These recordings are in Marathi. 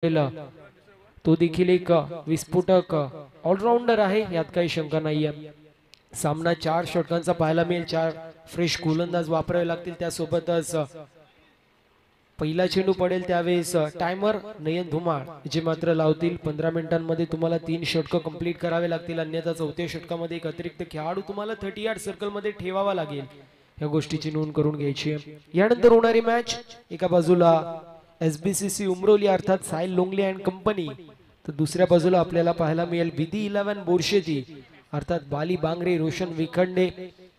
तो देखील एक विस्फोटक ऑलराऊंडर आहे, यात काही शंका नाहीये. सामना 4 षटकांचा पाहायला मिळेल. 4 फ्रेश गोलंदाज वापरावे लागतील. त्यासोबतच पहिला चेंडू पडेल त्यावेळेस टायमर नयन धुमाळ जे मात्र लावतील. 15 मिनिटांमध्ये तुम्हाला 3 षटक कंप्लीट करावे लागतील, अन्यथा चौथ्या षटकामध्ये एक अतिरिक्त खेळाडू तुम्हाला 30 यार्ड सर्कल मध्ये ठेवावा लागेल. या गोष्टीची नोंद करून घ्यायची आहे. यानंतर होणारी मॅच एका बाजूला SBCC उमरोली अर्थात साहिल लोंगले अँड कंपनी, तर दुसऱ्या बाजूला आपल्याला पाहायला मिळेल BD 11 बोरशेती अर्थात बाली बांगरे रोशन विखंडे,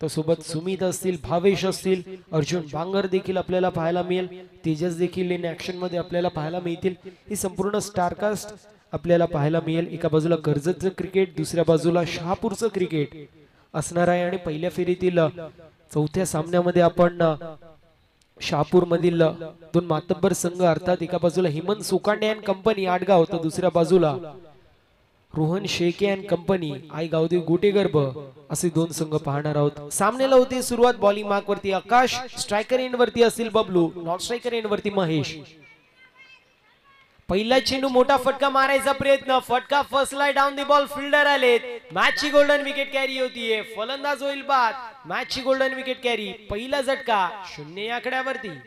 तो सोबत सुमित असतील, भावेश असतील, अर्जुन बांगर देखील आपल्याला पाहायला मिळेल. तेजस देखील इन ऍक्शन मध्ये आपल्याला पाहायला मिळतील. ही संपूर्ण स्टारकास्ट आपल्याला पाहायला मिळेल. एका बाजूला कर्जतचं क्रिकेट, दुसऱ्या बाजूला शहापूरचं क्रिकेट असणार आहे. आणि पहिल्या फेरीतील चौथ्या सामन्यामध्ये आपण शहापूर मधील 2 मातब्बर संघ अर्थात एका बाजूला हिमंत सुकांडे अँड कंपनी आडगाव, तर दुसऱ्या बाजूला रोहन शेके अँड कंपनी आई गावदेव गोटेगर्भ असे 2 संघ पाहणार आहोत. सामन्याला होती सुरुवात. बॉलिंग मार्क वरती आकाश, स्ट्रायकर एंड वरती असतील बबलू, नॉन स्ट्रायकर एंड वरती महेश. पहिला चेंडू मोठा फटका मारायचा प्रयत्न, फटका फसलाय, डाऊन दी बॉल, फिल्डर आलेत. मॅचची गोल्डन विकेट कॅरी होतीये, फलंदाज होईल बाद. मॅचची गोल्डन विकेट कॅरी, पहिला झटका 0 या आकड्यावरती.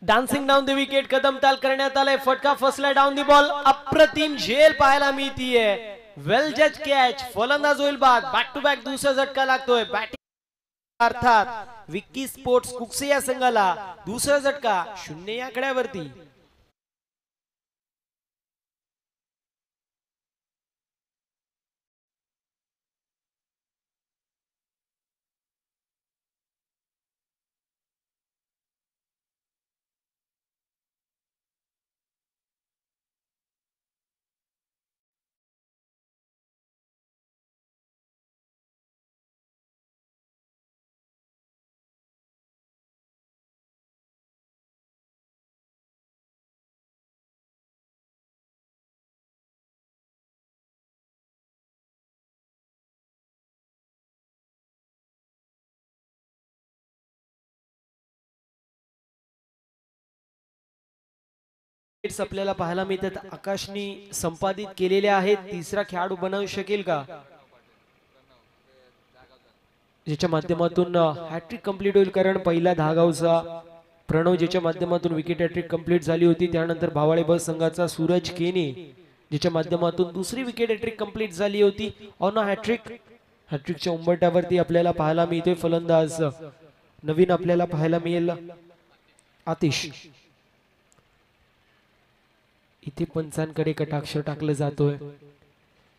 डान्सिंग डाऊन द विकेट कदम ताल करण्यात आलाय. फटका फसलाय, डाऊन दी बॉल, अप्रतिम झेल पाहायला मिळतीये. वेल जज कॅच, फलंदाज होईल बाद. बॅक टू बॅक दुसरा झटका लागतोय. बॅटिंग अर्थात विक्की स्पोर्ट्स कुक्से या संघाला दुसरा झटका 0 या आकड्यावरती. आपल्याला पाहायला मिळतात. आकाशनी संपादित केलेले आहेत. तिसरा खेळाडू बनवू शकेल का, ज्याच्या माध्यमातून हॅट्रिक कंप्लीट होईल. कारण पहिला धागावचा प्रणव ज्याच्या माध्यमातून विकेट हॅट्रिक कंप्लीट झाली होती. त्यानंतर भावाळे बस संघाचा सूरज केने ज्याच्या माध्यमातून दुसरी विकेट हॅट्रिक कंप्लीट झाली होती. ऑन हॅट्रिक, हॅट्रिकच्या उंबरठ्यावरती आपल्याला पाहायला मिळतोय फलंदाज नवीन आपल्याला पाहायला मिळेल आतिश. इथे पंचांकडे कटाक्ष टाकलं जातोय.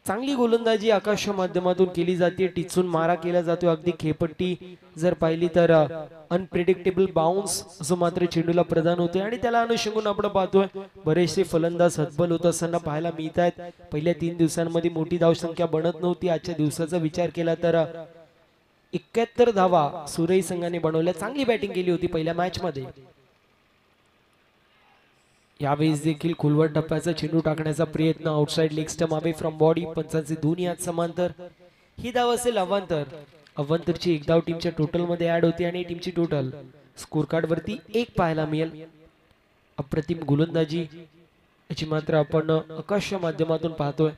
चांगली गोलंदाजी आकाशच्या माध्यमातून केली जाते. टिचून मारा केला जातो. अगदी खेपट्टी जर पाहिली तर अनप्रिडिक्टेबल बाउन्स असं मात्र चेंडूला प्रदान होते. आणि त्याला अनुषंगून आपण पाहतोय बरेचसे फलंदाज हतबल होत असताना पाहायला मिळत आहेत. पहिल्या 3 दिवसांमध्ये मोठी धावसंख्या बनत नव्हती. आजच्या दिवसाचा विचार केला तर 71 धावा सुरई संघाने बनवल्या. चांगली बॅटिंग केली होती पहिल्या मॅच मध्ये. यावेळेस देखील खोलवर टप्प्याचा चेंडू टाकण्याचा प्रयत्न. Outside leg stump away from body. पंचांचे दोन्ही हात समांतर. ही धाव असेल अवांतर. अवांतरची एक धाव टीमच्या टोटल मध्ये ऍड होती आणि टीमची टोटल स्कोर कार्ड वरती 1 पाहायला मिळेल. अप्रतिम गोलंदाजी याची मात्र आपण आकाशच्या माध्यमातून पाहतोय.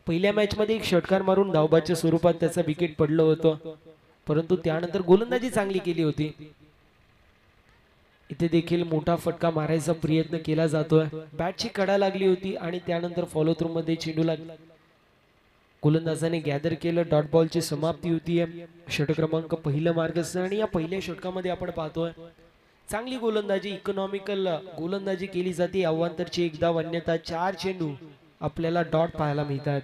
पहिल्या मॅच मध्ये एक षटकार मारून धावबाच्या स्वरूपात त्याचा विकेट पडलं होतं, परंतु त्यानंतर गोलंदाजी चांगली केली होती. इथे देखील मोठा फटका मारायचा प्रयत्न केला जातोय. बॅटची कडा लागली होती आणि त्यानंतर फॉलो थ्रू मध्ये चेंडू लागला. गोलंदाजाने गॅदर केलं. डॉट बॉलची समाप्ती होती. षटक क्रमांक पहिलं मार्गदर्शन आणि या पहिल्या षटकामध्ये आपण पाहतोय चांगली गोलंदाजी, इकॉनॉमिकल गोलंदाजी केली जाते. अवांतरची एक धाव, अन्यथा 4 चेंडू आपल्याला डॉट पाहायला मिळतात.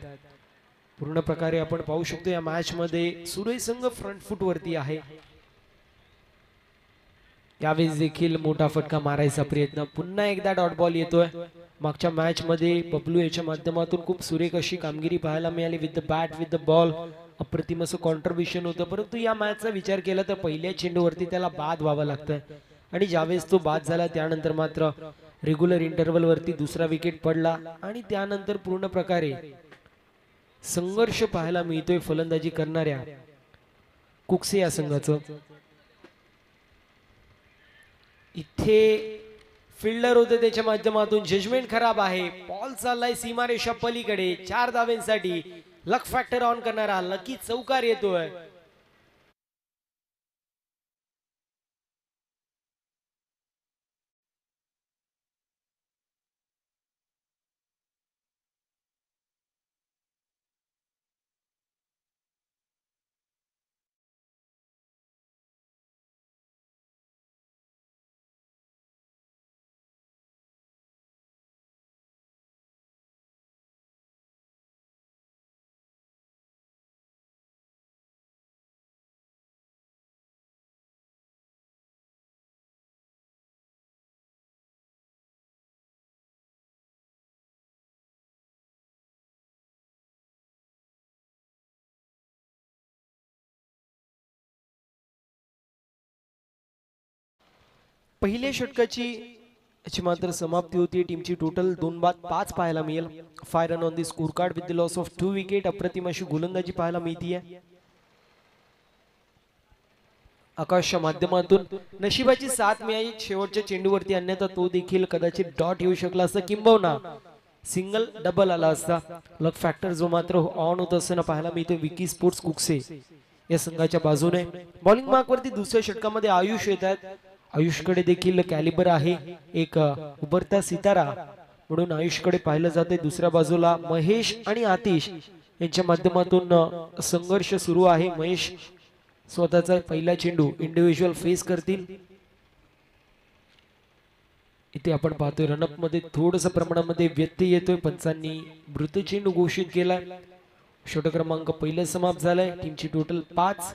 पूर्ण प्रकारे आपण पाहू शकतो या मॅच मध्ये सुरई संघ फ्रंट फुट वरती आहे. यावेळेस देखील मोठा फटका मारायचा प्रयत्न. पुन्हा एकदा डॉट बॉल येतोय. मागच्या मॅच मध्ये बबलू याच्या माध्यमातून खूप सुरेख अशी कामगिरी पाहायला मिळाली. With the bat, with the ball अप्रतिम असं कॉन्ट्रीब्युशन होतं, परंतु या मॅचचा विचार केला तर पहिल्या चेंडूवरती त्याला बाद व्हावं लागतं आणि ज्यावेळेस तो बाद झाला त्यानंतर मात्र रेग्युलर इंटरव्हल वरती दुसरा विकेट पडला आणि त्यानंतर पूर्ण प्रकारे संघर्ष पाहायला मिळतोय फलंदाजी करणाऱ्या कुक्से या संघाचं. इथे फिल्डर होते, त्याच्या माध्यमातून जजमेंट खराब आहे. बॉल चाललाय सीमारेषा पलीकडे. 4 धावांसाठी लक फॅक्टर ऑन करणारा लकी चौकार येतोय. पहिल्या षटकाची याची मात्र समाप्ती होती. टीमची टोटल 2 बाद 5 पाहायला मिळेल. 5 run on the score card with the loss of 2 wicket. अप्रतिम अशी गोलंदाजी पाहायला मिळतीये आकाशच्या माध्यमातून. नशिबाची साथ मिळाली शेवटच्या चेंडूवरती, अन्यथा तो देखील कदाचित डॉट येऊ शकला असता, किंबहुना सिंगल डबल आला असता. लक फॅक्टर जो मात्र ऑन होत असताना पाहायला मिळतो विकी स्पोर्ट्स कुक्से या संघाच्या बाजूने. बॉलिंग मार्क वरती दुसऱ्या षटकामध्ये आयुष येत आहेत. आयुषकडे देखील कॅलिबर आहे, एक उभरता सितारा म्हणून आयुषकडे पाहिलं जाते. दुसऱ्या बाजूला महेश आणि आतिश यांच्या माध्यमातून संघर्ष सुरू आहे. महेश स्वतःचा पहिला चेंडू इंडिव्हिज्युअल फेस करतील. इथे आपण पाहतोय रनअप मध्ये थोडस प्रमाणामध्ये व्यत्यय येतोय. पंचांनी मृत चेंडू घोषित केलाय. षटक क्रमांक पहिलं समाप्त झालाय. टीमची टोटल 5.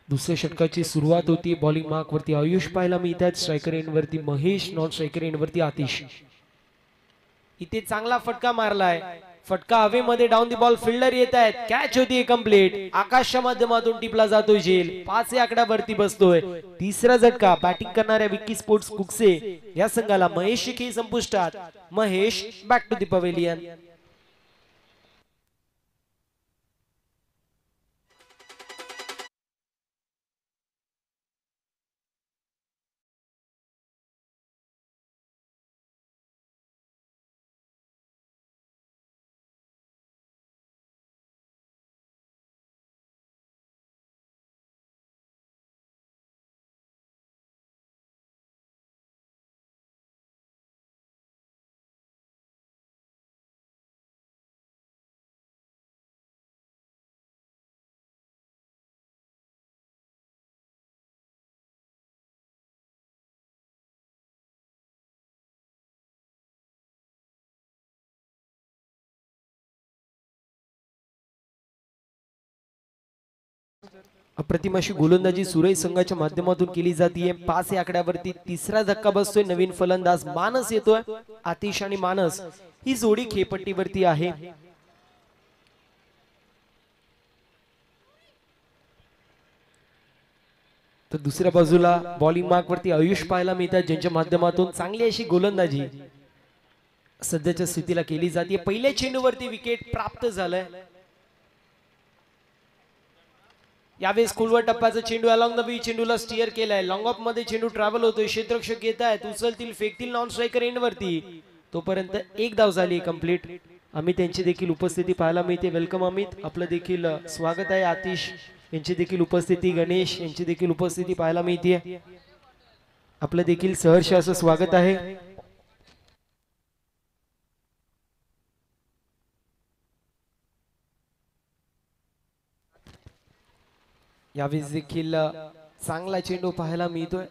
दुसऱ्या षटकाची सुरुवात होती. बॉलिंग मार्क वरती आयुष पाहायला मिळतात. स्ट्रायकर एंड वरती महेश, नॉन स्ट्रायकर एंड वरती आतिश. इथे चांगला फटका मारलाय. फटका हवेमध्ये डाऊन दी बॉल. फिल्डर येत आहेत. कॅच होती कंप्लीट. आकाशच्या माध्यमातून टिपला जातोय झेल. 5 या आकड्यावरती बसतोय. तिसरा झटका बॅटिंग करणाऱ्या विकी स्पोर्ट्स कुक्से या संघाला. महेश खेळ संपुष्टात. Mahesh back to the pavilion. अप्रतिम अशी गोलंदाजी सुरई संघाच्या माध्यमातून केली जाते. 5 या आकड्यावरती तिसरा धक्का बसतोय. नवीन फलंदाज मानस येतोय. आतिश आणि मानस ही जोडी खेळपट्टीवरती आहे. तर दुसऱ्या बाजूला बॉलिंग मार्क वरती आयुष पाहायला मिळतात, ज्यांच्या माध्यमातून चांगली अशी गोलंदाजी सध्याच्या स्थितीला केली जाते. पहिल्या चेंडूवरती विकेट प्राप्त झालंय. यावेळेस खोलवर टप्प्याचा चेंडू अलॉंग द बी चेंडूला स्टिअर केलाय. लॉंग ऑफ मध्ये चेंडू ट्रॅव्हल होतोय. क्षेत्ररक्षक येत आहेत, उचलतील, फेकतील नॉन स्ट्रायकर एंड वरती. तोपर्यंत एक धाव झाली कंप्लीट. अमित यांची देखील उपस्थिती पाहायला मिळते. वेलकम अमित, आपलं देखील स्वागत आहे. आतिश यांची देखील उपस्थिती, गणेश यांची देखील उपस्थिती पाहायला मिळते. आपलं देखील सहर्ष असं स्वागत आहे. यावेळेस देखील चांगला चेंडू पाहायला मिळतोय.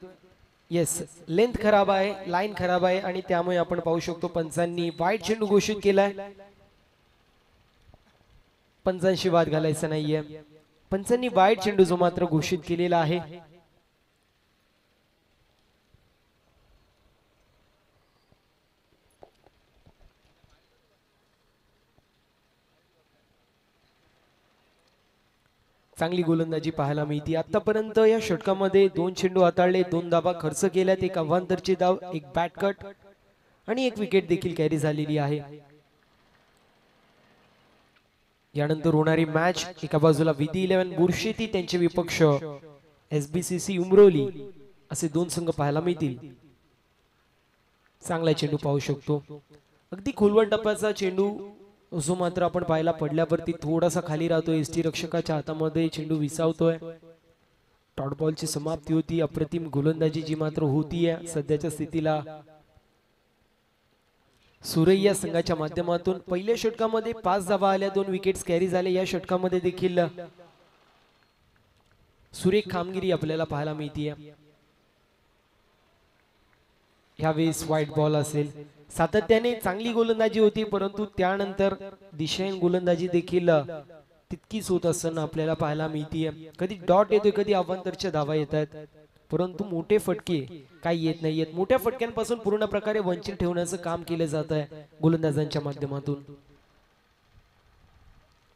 येस, लेंथ खराब आहे, लाईन खराब आहे आणि त्यामुळे आपण पाहू शकतो पंचांनी वाईट चेंडू घोषित केलाय. पंचांशी वाद घालायचा नाहीये. पंचांनी वाईट चेंडू जो मात्र घोषित केलेला आहे. चांगली गोलंदाजी पाहायला मिळते. आतापर्यंत या षटकामध्ये 2 चेंडू हाताळले, 2 धावा खर्च केल्यात, एक अवांतरची धाव, एक बॅट कट आणि एक विकेट देखील कॅरी झालेली आहे. यानंतर होणारी मॅच, एका बाजूला विधी 11 बुरशेती, त्यांचे विपक्ष SBCC उमरोली, असे 2 संघ पाहायला मिळतील. चांगला चेंडू पाहू शकतो. अगदी खोलवर टप्प्याचा चेंडू जो मात्र आपण पाहायला पडल्यावरती थोडासा खाली राहतो. एसटी रक्षकाच्या हातामध्ये चेंडू विसावतोय. डॉट बॉलची समाप्ती होती. अप्रतिम गोलंदाजी जी मात्र होतीये सध्याच्या स्थितीला सुरैया संघाच्या माध्यमातून. पहिल्या षटकामध्ये 5 धावा आल्या, 2 विकेट्स कॅरी झाले. या षटकामध्ये देखील सुरेख कामगिरी आपल्याला पाहायला मिळतीये. यावेळेस व्हाईट बॉल असेल. सातत्याने चांगली गोलंदाजी होती, परंतु त्यानंतर दिशाहीन गोलंदाजी देखील तितकीच होत असताना आपल्याला पाहायला मिळतीये. कधी डॉट येतोय, कधी अवांतरच्या धावा येत आहेत, परंतु मोठे फटके काही येत नाहीयेत. मोठ्या फटक्यांपासून पूर्ण प्रकारे वंचित ठेवण्याचं काम केलं जात आहे गोलंदाजांच्या माध्यमातून.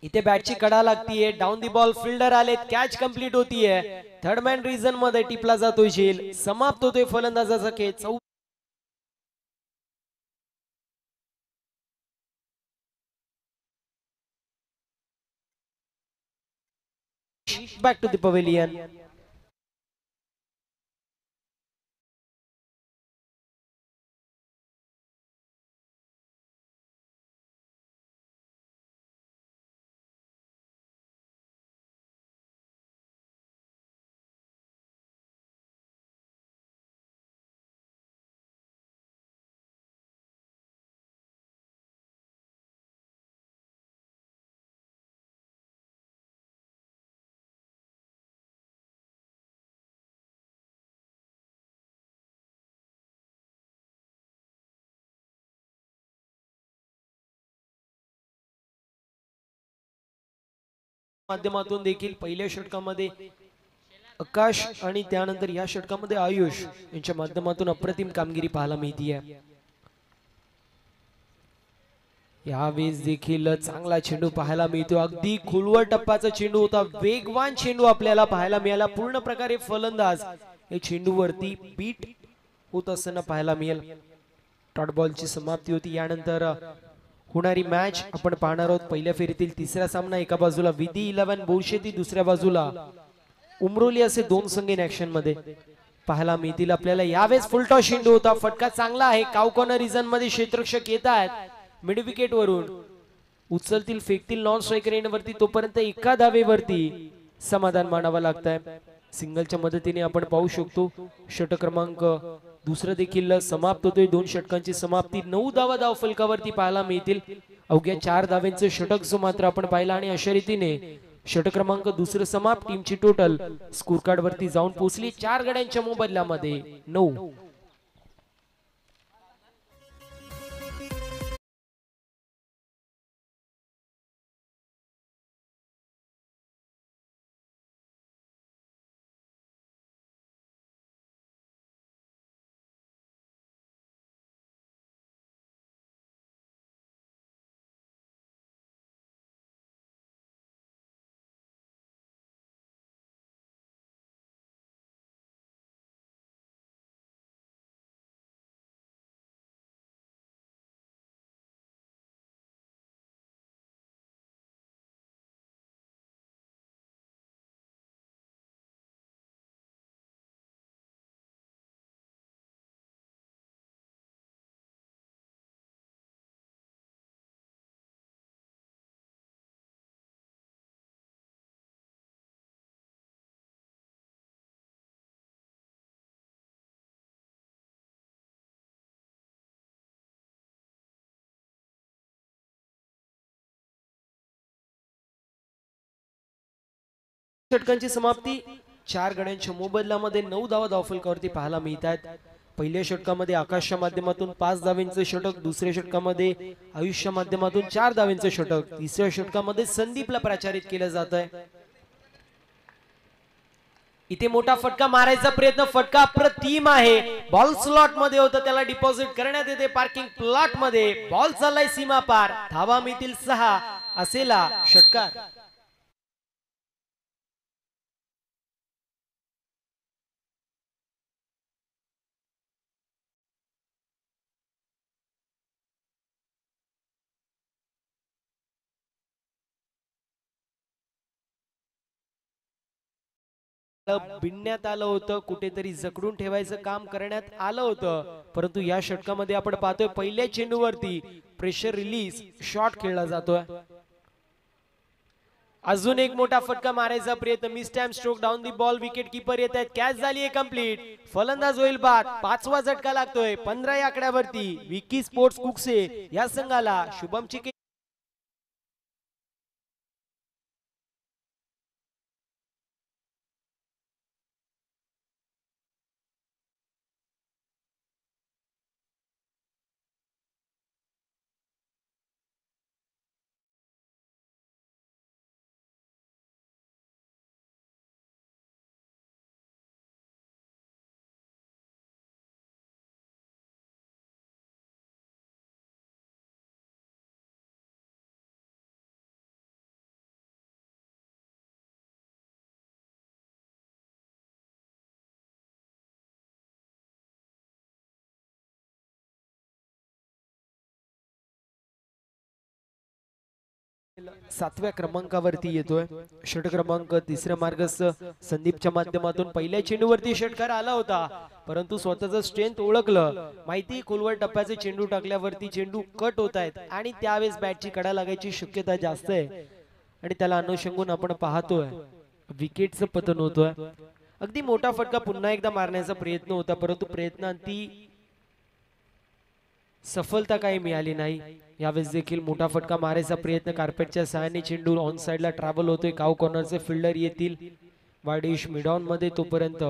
इथे बॅटची कडा लागतीये. डाऊन दी बॉल, फिल्डर आले, कॅच कंप्लीट होतीये. थर्ड मॅन रिझन मध्ये टिपला जातोय झेल. समाप्त होतोय फलंदाजाचा खेळ. Back to the pavilion. माध्यमातून देखील पहिल्या षटकामध्ये आकाश आणि त्यानंतर या षटकामध्ये आयुष यांच्या माध्यमातून अप्रतिम कामगिरी पाहायला मिळतीये. यावेळेस देखील चांगला चेंडू पाहायला मिळतो. अगदी खोलवर टप्प्याचा चेंडू होता. वेगवान चेंडू आपल्याला पाहायला मिळाला. पूर्ण प्रकारे फलंदाज हे चेंडूवरती बीट होत असताना पाहायला मिळेल. डॉट बॉलची समाप्ती होती. यानंतर होणारी मॅच आपण पाहणार आहोत. पहिल्या फेरीतील तिसरा सामना, एका बाजूला विधी 11 बोरशेती, दुसऱ्या बाजूला उमरोली, असे 2 संघ इन ऍक्शन मध्ये पाहायला मिळतील आपल्याला. यावेळेस फुलटॉस चेंडू होता. फटका चांगला आहे. काव कॉर्नर रिजन मध्ये क्षेत्ररक्षक येत आहेत. मिड विकेट वरून उचलतील, फेकतील नॉन स्ट्रायकर एंड वरती. तोपर्यंत एका धावेवरती समाधान मानावं लागतंय. सिंगलच्या मदतीने आपण पाहू शकतो षटक क्रमांक दुसरं देखील समाप्त होतोय. 2 षटकांची समाप्ती. 9 धावा धाव फलकावरती पाहायला मिळतील. अवघ्या 4 धाव्यांचं षटक जो मात्र आपण पाहिला आणि अशा रीतीने षटक क्रमांक दुसरं समाप्त. टीमची टोटल स्कोर कार्ड वरती जाऊन पोहोचली 4 गड्यांच्या मोबदल्यामध्ये 9. षटकांची समाप्ती 4 गड्यांच्या मोबदल्यामध्ये 9 धावा धावफलकावरती पाहायला मिळतात. पहिल्या षटकामध्ये आकाशच्या माध्यमातून 5 धावांचं षटक, दुसऱ्या षटकामध्ये आयुष्या माध्यमातून 4 धावांचं षटक, तिसऱ्या षटकामध्ये संदीपला प्राचारित केलं जात आहे. इथे मोठा फटका मारायचा प्रयत्न, फटका अप्रतिम आहे. बॉल स्लॉट मध्ये होतं, त्याला डिपॉझिट करण्यात येते पार्किंग प्लॉट मध्ये. बॉल चाललाय सीमा पार, धावा मिळतील 6, असेला षटकार. बिनण्यात आलं होतं, कुठेतरी जकडून ठेवायचं काम करण्यात आलं होतं, परंतु या षटकामध्ये आपण पाहतोय पहिल्या चेंडूवरती प्रेशर रिलीज शॉट खेळला जातोय. अजून एक मोठा फटका मारायचा प्रयत्न, miss time stroke down the ball, wicket keeper येत आहेत, कॅच झाली कंप्लीट. फलंदाज होईल बाद, 5वा झटका लागतोय 15 या आकड्यावरती. विकी स्पोर्ट्स कुकसे या संघाला शुभम चिके सातव्या क्रमांकावरती येतोय. षट क्रमांक तिसऱ्या मार्गस्थ संदीपच्या माध्यमातून पहिल्या चेंडूवरती षटकार आला होता, परंतु स्वतःचं स्ट्रेंथ ओळखलं. माहिती खोलवर टप्प्याचे चेंडू टाकल्यावरती चेंडू कट होत आहेत आणि त्यावेळेस बॅटची कडा लागायची शक्यता जास्त आहे आणि त्याला अनुषंगून आपण पाहतोय विकेटचं पतन होतोय. अगदी मोठा फटका पुन्हा एकदा मारण्याचा प्रयत्न होता, परंतु प्रयत्नांती सफलता काही मिळाली नाही. यावेळेस देखील मोठा फटका मारायचा प्रयत्न, कार्पेटच्या सहाय्याने चेंडू ऑन साइडला ट्रॅव्हल होतोय. काव कॉर्नरचे फिल्डर येतील वाडिश मिडॉन मध्ये, तोपर्यंत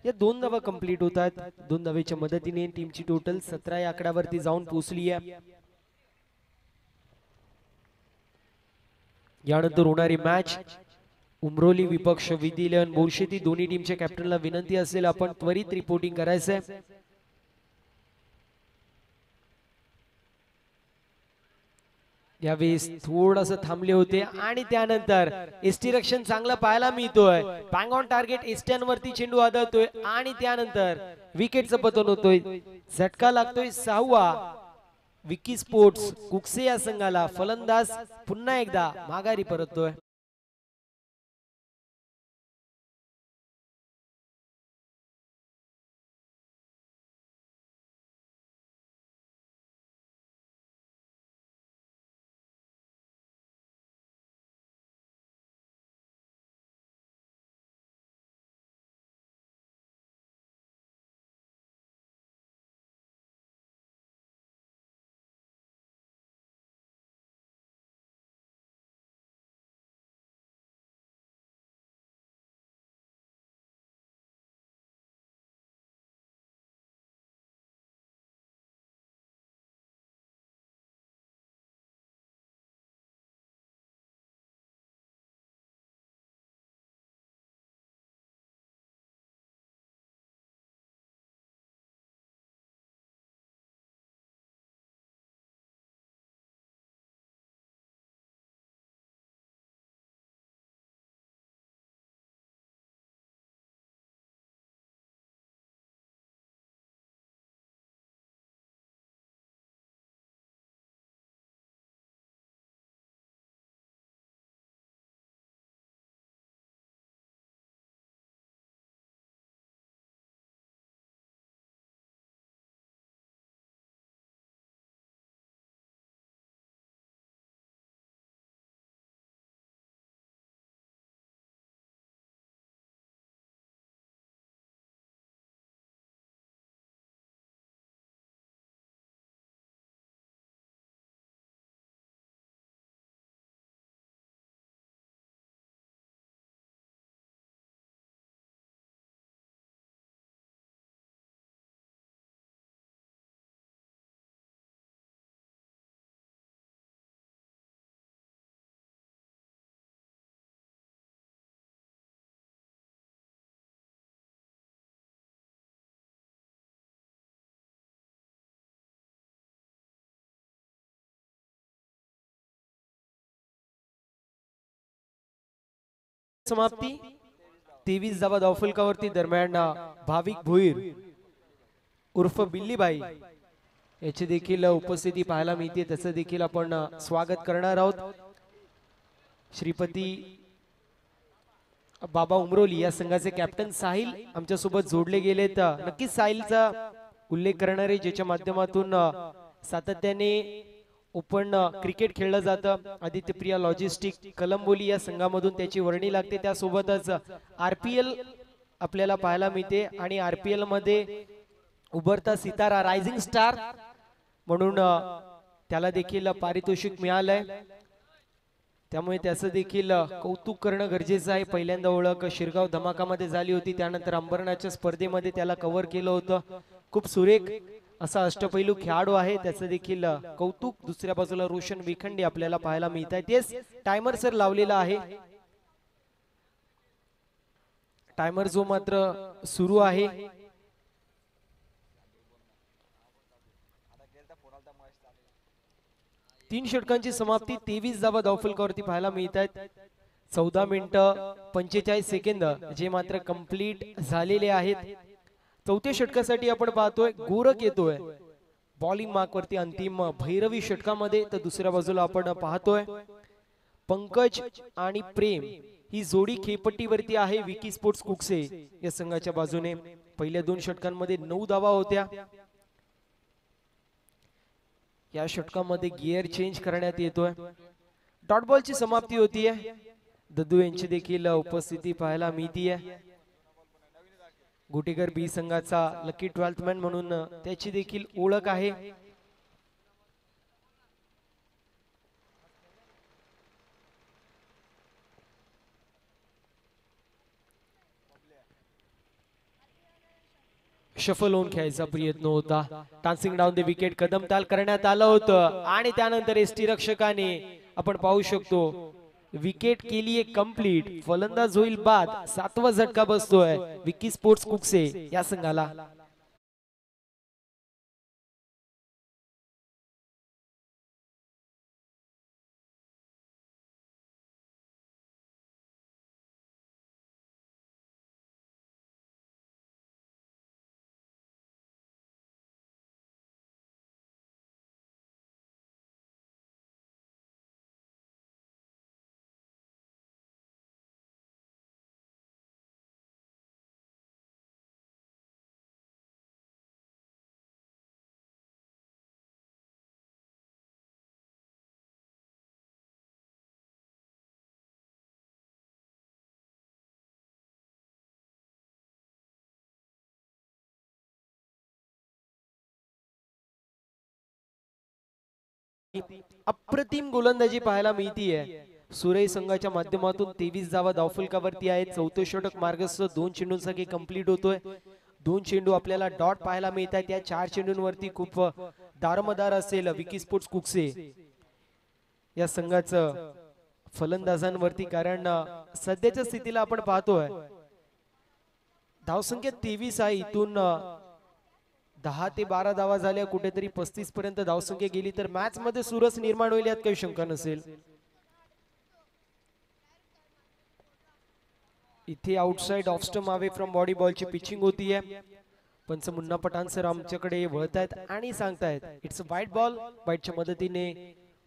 या 2 धावा कंप्लीट होतात. 2 धावेच्या मदतीने टीमची टोटल 17 या आकड्यावरती जाऊन पोहोचली आहे. यानंतर होणारी मॅच उमरोली विपक्ष विधिलन बोरशेती. दोन्ही टीमच्या कॅप्टनला विनंती असेल आपण त्वरित रिपोर्टिंग करायचंय. यावेळेस थोडस थांबले होते आणि त्यानंतर एसटी रक्षण चांगलं पाहायला मिळतोय. बँग ऑन टार्गेट एसट्यांवरती चेंडू आदळतोय आणि त्यानंतर विकेटचं पतन होतोय. झटका लागतोय 6वा विकी स्पोर्ट्स कुकसे या संघाला. फलंदाज पुन्हा एकदा माघारी परततोय. समाप्ती 23 धावा धावफलकावरती दरम्यान भाविक भोईर उर्फ बिल्लीबाई याची देखील उपस्थिती पाहायला मिळते, त्याचं देखील आपण स्वागत करणार आहोत। श्रीपती बाबा उमरोली या संघाचे कॅप्टन साहिल आमच्या सोबत जोडले गेलेत। नक्कीच साहिलचा उल्लेख करणारे ज्याच्या माध्यमातून सातत्याने ओपन क्रिकेट खेळलं जातं। आदित्यप्रिया लॉजिस्टिक कलंबोली या संघामधून त्याची वर्णी लागते। त्यासोबतच आरपीएल आपल्याला पाहायला मिळते आणि आरपीएल मध्ये उभरता सितारा रायझिंग स्टार म्हणून त्याला देखील पारितोषिक मिळालंय, त्यामुळे त्याचं देखील कौतुक करणं गरजेचं आहे। पहिल्यांदा ओळख शिरगाव धमाकामध्ये झाली होती, त्यानंतर अंबरनाथच्या स्पर्धेमध्ये त्याला कव्हर केलं होतं। खूप सुरेख असा अष्टपैलू खेळाडू आहे, त्याचं देखील कौतुक। दुसऱ्या बाजूला रोशन विखंडे आपल्याला पाहायला मिळत आहे। तेच टायमर सर लावलेला आहे, टायमर जो मात्र सुरू आहे। तीन षटकांची समाप्ती 23 धावा धावफलकावरती पाहायला मिळत आहेत। 14 मिनिटं 45 सेकंद जे मात्र कंप्लीट झालेले आहेत। चौथ्या षटकासाठी आपण पाहतोय गोरख येतोय बॉलिंग मार्क वरती अंतिम भैरवी षटकामध्ये, तर दुसऱ्या बाजूला आपण पाहतोय पंकज आणि प्रेम ही जोडी खेळपट्टीवरती आहे विकी स्पोर्ट्स कुकसे या संघाच्या बाजूने। पहिल्या दोन षटकांमध्ये 9 धावा होत्या, या षटकामध्ये गिअर चेंज करण्यात येतोय। डॉट बॉलची समाप्ती होतीये, दद्दू यांची देखील उपस्थिती पाहायला मिळतीये। गुटेकर बी संघाचा लकी 12th मॅन म्हणून त्याची देखील ओळख आहे। शफल होऊन खेळायचा प्रयत्न होता, टान्सिंग डाऊन द विकेट कदमताल करण्यात आलं होतं आणि त्यानंतर एसटी रक्षकाने आपण पाहू शकतो विकेट केली आहे कंप्लीट। फलंदाज होईल बाद, 7वा झटका बसतोय विकी स्पोर्ट्स कुकसे या संघाला। अप्रतिम गोलंदाजी पाहायला मिळतीये सुरेश संघाच्या माध्यमातून। 23 धावा धावफलकावरती आहेत। चौथे षटक मार्गस्थ 2 चेंडूंसाठी कंप्लीट होतोय। 2 चेंडू आपल्याला डॉट पाहायला मिळत आहेत। या 4 चेंडूंवरती खूप दारमदार असेल विकी स्पोर्ट्स कुकसे या संघाचं फलंदाजांवरती, कारण सध्याच्या स्थितीला आपण पाहतोय धावसंख्या 23 आहे, इथून 10 ते 12 धावा झाल्या, कुठेतरी 35 पर्यंत धावसंख्या गेली तर मॅच मध्ये सुरस निर्माण होईल यात काही शंका नसेल। इथे outside off stump away from body बॉलची पिचिंग होतीये। पंच मुन्ना पठाण सर आमच्याकडे वळतायत आणि सांगतायत इट्स अ वाईट बॉल। वाईटच्या मदतीने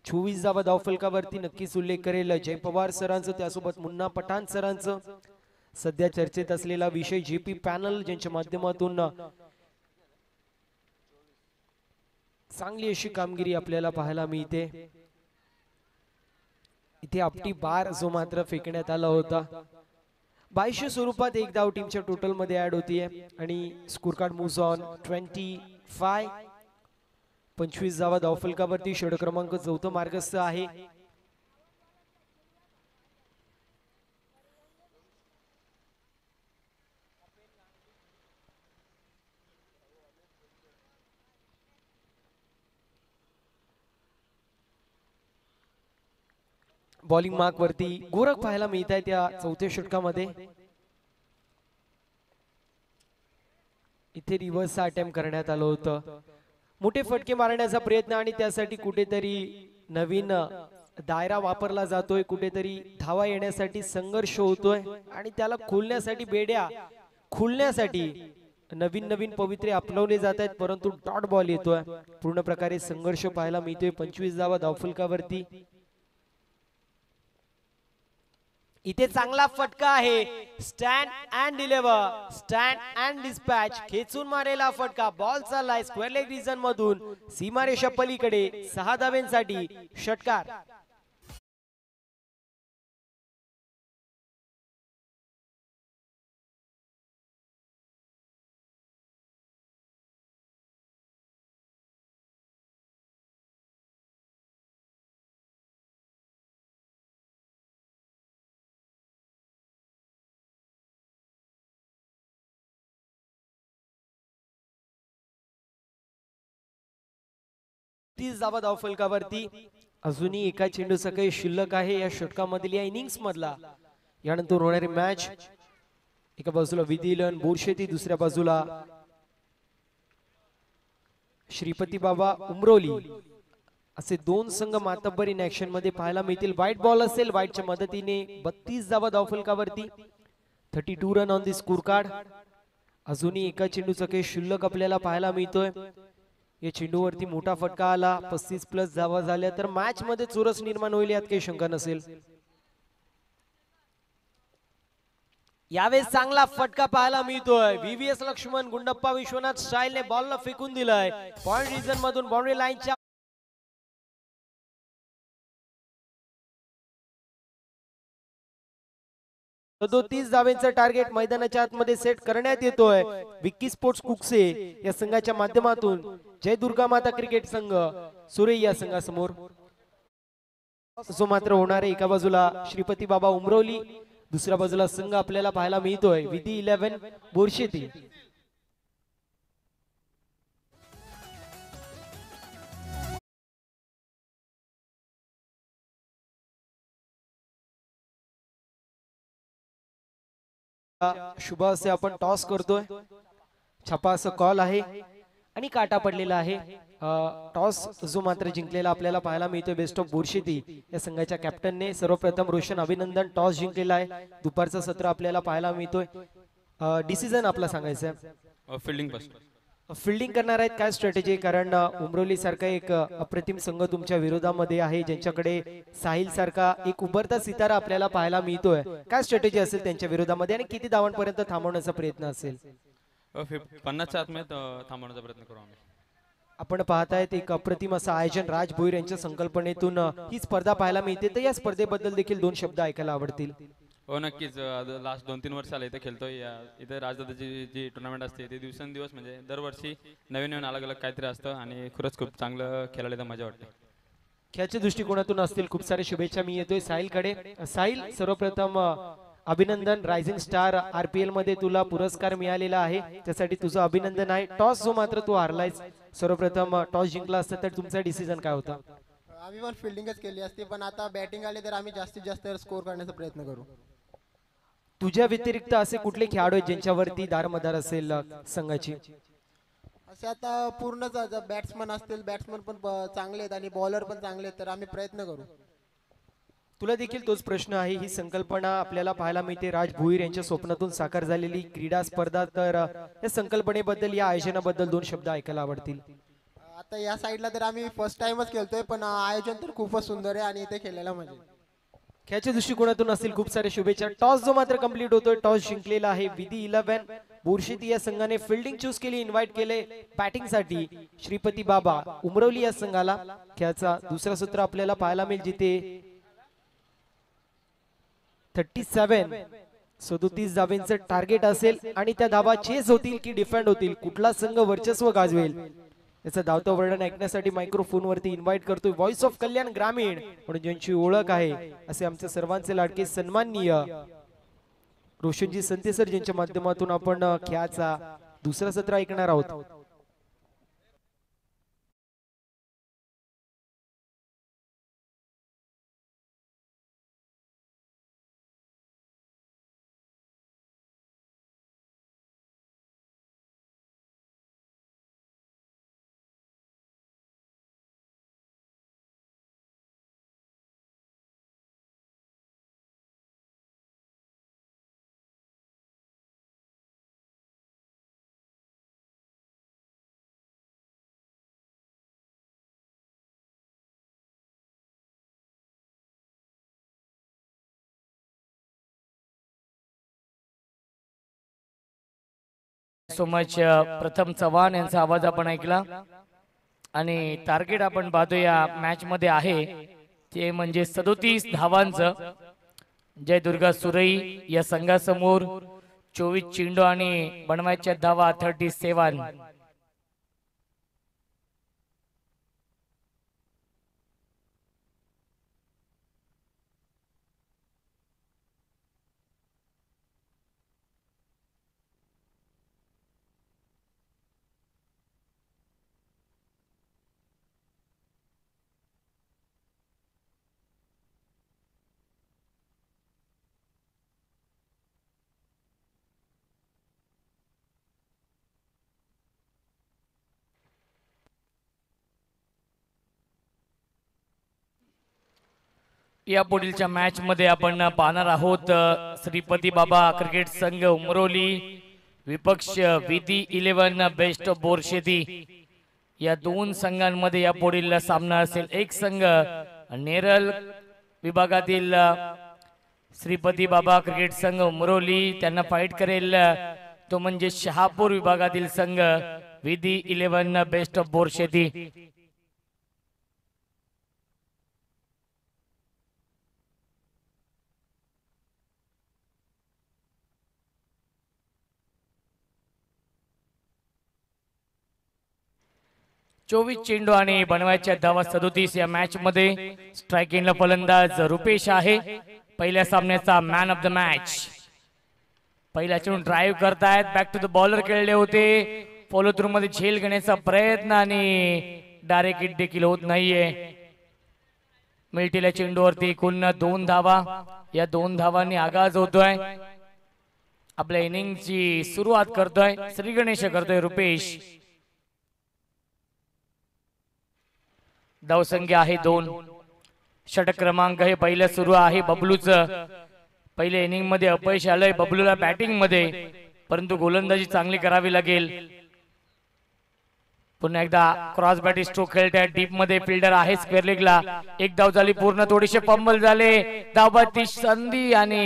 24 धावा धावफलकावरती नक्कीच उल्लेख करेल जय पवार सरांचं, त्यासोबत मुन्ना पठाण सरांचं। सध्या चर्चेत असलेला विषय जेपी पॅनल ज्यांच्या माध्यमातून चांगली अशी कामगिरी आपल्याला पाहायला मिळते। इथे आपटी बार जो मात्र फेकण्यात आला होता, 2200 स्वरूपात एक धाव टीमच्या टोटल मध्ये ऍड होतीये आणि स्कोर कार्ड मूव्स ऑन 25। 25 धावा धावफलकावरती षटक क्रमांक 4 मार्गस्थ आहे। बॉलिंग मार्क वरती गोरख पाहायला मिळत आहे त्या चौथ्या षटकामध्ये। इथे रिव्हर्स अटेम्प्ट करण्यात आलं होतं, मोठे फटके मारण्याचा प्रयत्न आणि त्यासाठी कुठेतरी नवीन दायरा वापरला जातोय, कुठेतरी धावा येण्यासाठी संघर्ष होतोय आणि त्याला खोलण्यासाठी बेड्या खुलण्यासाठी नवीन नवीन पवित्रे अपलवले जात आहेत, परंतु डॉट बॉल येतोय. पूर्ण प्रकारे संघर्ष पाहायला मिळतोय. 25 धावा धावफलकावरती. इथे चांगला फटका आहे. Stand and deliver, stand and dispatch, खेचून मारेला फटका. बॉल चाललाय स्क्वेअर लेग रिजन मधून सीमारेषा पलीकडे. 6 धाव्यांसाठी षटकार. तीस धावा धावफलकावरती. अजूनही एका चेंडू सकाळी शिल्लक आहे या षटकामधील या इनिंग्स मधला. यानंतर होणारी मॅच, एका बाजूला विधिलन बोरशेती, दुसऱ्या बाजूला श्रीपती बाबा उमरोली, असे दोन संघ मातब्बर इन ऍक्शन मध्ये पाहायला मिळतील. व्हाईट बॉल असेल, व्हाईटच्या मदतीने 32 धावा धावफलकावरती. 32 run on the score card. अजूनही एका चेंडूचा काही शिल्लक आपल्याला पाहायला मिळतोय. या चेंडूवरती मोठा फटका आला, 35+ धावा झाल्या तर मॅच मध्ये चुरस निर्माण होईल, यात काही शंका नसेल. यावेळेस चांगला फटका पाहायला मिळतोय. व्हीव्हीएस लक्ष्मण गुंडप्पा विश्वनाथ स्टाईलने बॉलला फेकून दिलाय पॉइंट रिजन मधून बाउंड्री लाईनच्या. 37 धावांचं टार्गेट मैदानाच्या आतमध्ये सेट करण्यात येतोय. विक्की स्पोर्ट्स कुकसे या संघाच्या माध्यमातून जय दुर्गा माता क्रिकेट संघ सुरे या संघासमोर. जो मात्र होणार आहे, एका बाजूला श्रीपती बाबा उमरोली, दुसऱ्या बाजूला संघ आपल्याला पाहायला मिळतोय विधी 11 बोरशेती. शुभ असे आपण टॉस करतोय. छापा असं कॉल आहे आणि काटा पडलेला आहे. टॉस जो मात्र जिंकलेला आपल्याला पाहायला मिळतोय बेस्ट ऑफ बोरशेती या संघाच्या कॅप्टनने. सर्वप्रथम रोशन अभिनंदन, टॉस जिंकलेला आहे. दुपारचं सत्र आपल्याला पाहायला मिळतोय. डिसिजन आपला सांगायचं आहे. फिल्डिंग करणार आहेत, काय स्ट्रॅटेजी? कारण उमरोली सारखा एक अप्रतिम संघ तुमच्या विरोधामध्ये आहे, ज्यांच्याकडे साहिल सारखा एक उभरता सितारा आपल्याला पाहायला मिळतोय. काय स्ट्रॅटेजी असेल त्यांच्या विरोधामध्ये आणि किती धावांपर्यंत थांबवण्याचा प्रयत्न असेल? 50च्या आतमध्ये थांबवण्याचा प्रयत्न करू आम्ही. आपण पाहतायत एक अप्रतिम असं आयोजन राज भोईर यांच्या संकल्पनेतून ही स्पर्धा पाहायला मिळते. तर या स्पर्धेबद्दल देखील 2 शब्द ऐकायला आवडतील. हो नक्कीच. लास्ट 2-3 वर्ष आले इथे खेळतोय. इथे राजदादाची जी टुर्नामेंट असते ते दिवसेंदिवस म्हणजे दरवर्षी नवीन नवीन अलग अलग काहीतरी असतं आणि खरंच खूप चांगलं खेळायला मजा वाटते. खेळाच्या दृष्टिकोनातून असतील खूप सारे शुभेच्छा. मी येतोय साहिलकडे. साहिल, सर्वप्रथम अभिनंदन. रायझिंग स्टार RPL मध्ये तुला पुरस्कार मिळालेला आहे, त्यासाठी तुझं अभिनंदन आहे. टॉस जो मात्र तू हारलायस, सर्वप्रथम टॉस जिंकला असता तर तुमचा डिसिजन काय होता? आम्ही पण फिल्डिंगच केली असती, पण आता बॅटिंग आले तर आम्ही जास्तीत जास्त स्कोर करण्याचा प्रयत्न करू. तुझ्या व्यतिरिक्त असे कुठले खेळाडू आहेत ज्यांच्यावरती दारमदार असेल संघाची? असे आता पूर्ण बॅट्समन असतील, बॅट्समन पण चांगले आहेत आणि बॉलर पण चांगले आहेत, तर आम्ही प्रयत्न करू. तुला देखील तोच प्रश्न आहे. ही संकल्पना आपल्याला पाहायला मिळते राज भोईर यांच्या स्वप्नातून साकार झालेली क्रीडा स्पर्धा. तर या संकल्पनेबद्दल, या आयोजनाबद्दल 2 शब्द ऐकायला आवडतील. आता या साईडला तर आम्ही फर्स्ट टाइमच खेळतोय, पण आयोजन तर खूपच सुंदर आहे आणि इथे खेळायला मजा. खेळाच्या दृष्टिकोनातून असतील खूप सारे शुभेच्छा. टॉस जो मात्र कंप्लीट होतोय, टॉस जिंकलेला आहे विधी 11 बोरशेती या संघाने. फिल्डिंग चूज केली, इन्व्हाइट केले बॅटिंग साठी श्रीपती बाबा उमरोली या संघाला. खेळाचा दुसरा सत्र आपल्याला पाहायला मिळेल जिथे 37 धावांचं टार्गेट असेल आणि त्या धावा चेस होतील की डिफेंड होतील, कुठला संघ वर्चस्व गाजवेल, याचं धावतं वर्णन ऐकण्यासाठी मायक्रोफोन वरती इन्व्हाइट करतोय व्हॉइस ऑफ कल्याण ग्रामीण म्हणून ज्यांची ओळख आहे असे आमचे सर्वांचे लाडके सन्माननीय रोशनजी संते सर, ज्यांच्या माध्यमातून आपण खेळाचा दुसरा सत्र ऐकणार आहोत. सो मच प्रथम चव्हाण यांचा आवाज आपण ऐकला आणि टार्गेट आपण पाहतो या मॅच मध्ये आहे ते म्हणजे 37 धावांचं। जय दुर्गा सुरई या संघासमोर 24 चेंडू आणि बनवायच्या धावा 37। या पुढीलच्या मॅच मध्ये आपण पाहणार आहोत श्रीपती बाबा क्रिकेट संघ उमरोली विपक्ष विधी 11 बेस्ट ऑफ बोरशेती। या दोन संघांमध्ये या पुढील सामना असेल। एक संघ नेरल विभागातील श्रीपती बाबा क्रिकेट संघ उमरोली त्यांना फाईट करेल, तो म्हणजे शहापूर विभागातील संघ विधी 11 बेस्ट ऑफ बोरशेती। 24 चेंडू आणि बनवायच्या धावा 37 या मॅच मध्ये। स्ट्रायकिंगला फलंदाज रुपेश आहे। पहिल्या सामन्याचा मॅन ऑफ द मॅच। पहिल्या चेंडू ड्राइव्ह करतायत, बॅक टू द बॉलर खेळले होते, फॉलो थ्रू मध्ये झेल घेण्याचा प्रयत्न आणि डायरेक्ट हिट देखील होत नाहीये। मिळतील्या चेंडूवरती एकूण 2 धावा। या 2 धावांनी आगाज होतोय, आपल्या इनिंगची सुरुवात करतोय श्री गणेश करतोय रुपेश। धावसंख्या आहे 2। षटक क्रमांक हे पहिलं सुरू आहे बबलूच। पहिल्या इनिंग मध्ये अपयश आलंय बबलूला बॅटिंग मध्ये, परंतु गोलंदाजी चांगली करावी लागेल। पुन्हा एकदा क्रॉस बॅटी स्ट्रोक खेळताय, डीप मध्ये फिल्डर आहे स्क्वेअर लेगला। एक धाव झाली पूर्ण, थोडीशे फंबल झाले, धावबाची संधी आणि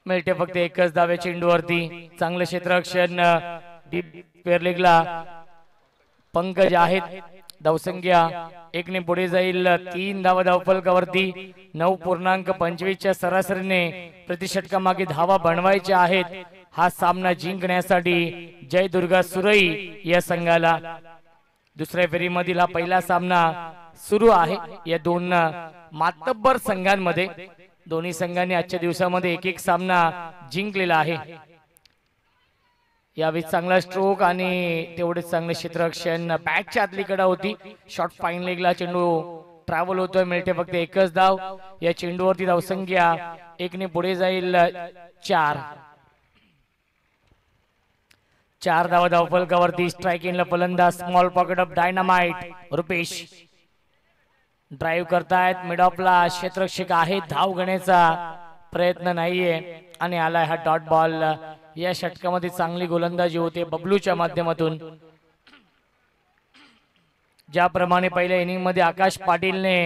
मिळते फक्त एकच धाव चेंडूवरती। चांगलं क्षेत्ररक्षण डीप स्क्वेअर लेगला पंकज आहेत। धावसंख्या 1 ने पुढे जाईल, 3 धावा धावफलकावरती। 9.25 च्या सरासरीने प्रतिषटका मागे धावा बनवायच्या आहेत हा सामना जिंकण्यासाठी जय दुर्गा सुरई या संघाला। दुसऱ्या फेरीमधील हा पहिला सामना सुरू आहे या दोन मातब्बर संघांमध्ये। दोन्ही संघांनी आजच्या दिवसामध्ये एक सामना जिंकलेला आहे। यावेळी चांगला स्ट्रोक आणि तेवढेच चांगले क्षेत्ररक्षण, बॅटच्या आतली कडा होती, शॉर्ट फाईन लेगला चेंडू ट्रॅव्हल होतोय, मिळते फक्त एकच धाव। या चेंडूवरती धावसंख्या 1 ने पुढे जाईल, 4 धावा धावफलकावरती। स्ट्रायकिंगला फलंदाज small pocket of dynamite Rupesh drive करतायत, मिड ऑफला क्षेत्ररक्षक आहे, धाव घेण्याचा प्रयत्न नाहीये आणि आलाय हा डॉट बॉल। या षटकामध्ये चांगली गोलंदाजी होते बबलूच्या माध्यमातून। ज्याप्रमाणे पहिल्या इनिंग मध्ये आकाश पाटीलने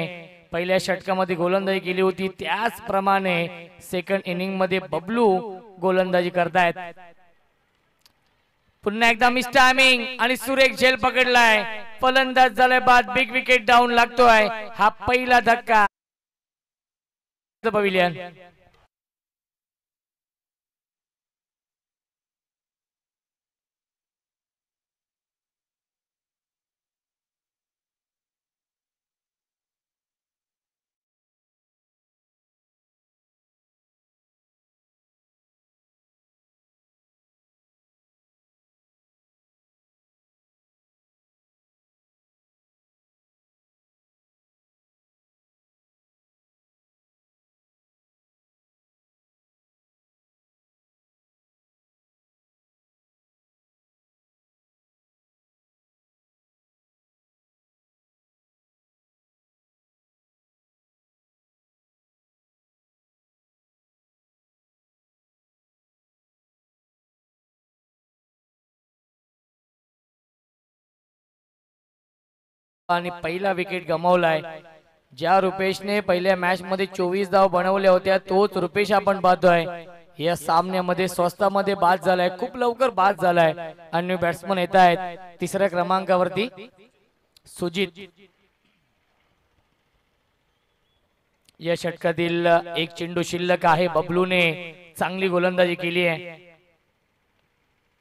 पहिल्या षटकामध्ये गोलंदाजी केली होती, त्याचप्रमाणे सेकंड इनिंग मध्ये बबलू गोलंदाजी करतायत। पुन्हा एकदा मिस टायमिंग आणि सुरेख झेल पकडलाय, फलंदाज झालाय बाद, बिग विकेट डाऊन लागतोय। हा पहिला धक्का पविलियन। आणि पहिला विकेट गमावलाय। ज्या रुपेशने पहिल्या मॅच मध्ये 24 धाव बनवल्या होत्या तोच रुपेश आपण पाहतोय या सामन्यामध्ये स्वस्तामध्ये बाद झालाय, खूप लवकर बाद झालाय. अन्य बॅट्समन येत आहेत. तिसऱ्या क्रमांकावरती सुजित. या षटकातील एक चेंडू शिल्लक आहे. बबलूने चांगली गोलंदाजी केली आहे.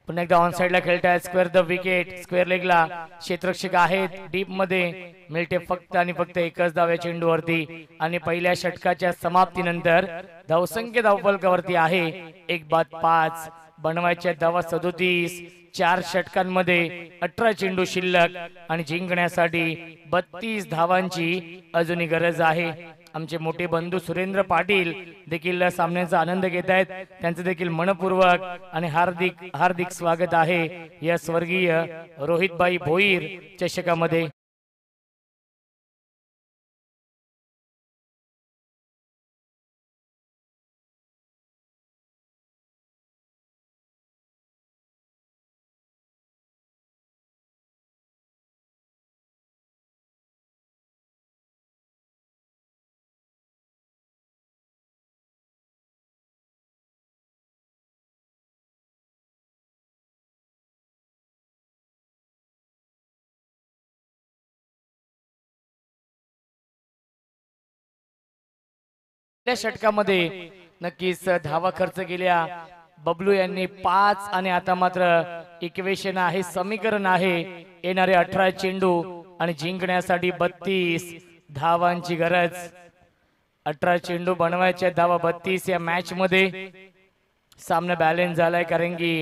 पुन्हा एकदा ऑन साइडला खेळतायत. Square the wicket. स्क्वेअर लेगला क्षेत्ररक्षक आहेत. डीप मध्ये मिळते फक्त आणि फक्त एकच धाव या चेंडूवरती. आणि पहिल्या षटकाच्या समाप्तीनंतर धावसंख्या धावफलकावरती आहे 1-5. बनवायच्या धावा 37. 4 षटकांमध्ये 18 चेंडू शिल्लक आणि जिंकण्यासाठी 32 धावांची अजूनही गरज आहे. आमचे मोठे बंधू सुरेंद्र पाटील देखील सामन्याचा आनंद घेत आहेत. त्यांचं देखील मनपूर्वक आणि हार्दिक हार्दिक स्वागत आहे या स्वर्गीय रोहितबाई भोईर चषकामध्ये. त्या षटकामध्ये नक्कीच धावा खर्च केल्या बबलू यांनी 5 आणि आता मात्र इक्वेशन आहे, समीकरण आहे. येणारे 18 चेंडू आणि जिंकण्यासाठी 32 धावांची गरज. 18 चेंडू बनवायच्या धावा 32. या मॅच मध्ये सामना बॅलन्स झालाय कारण की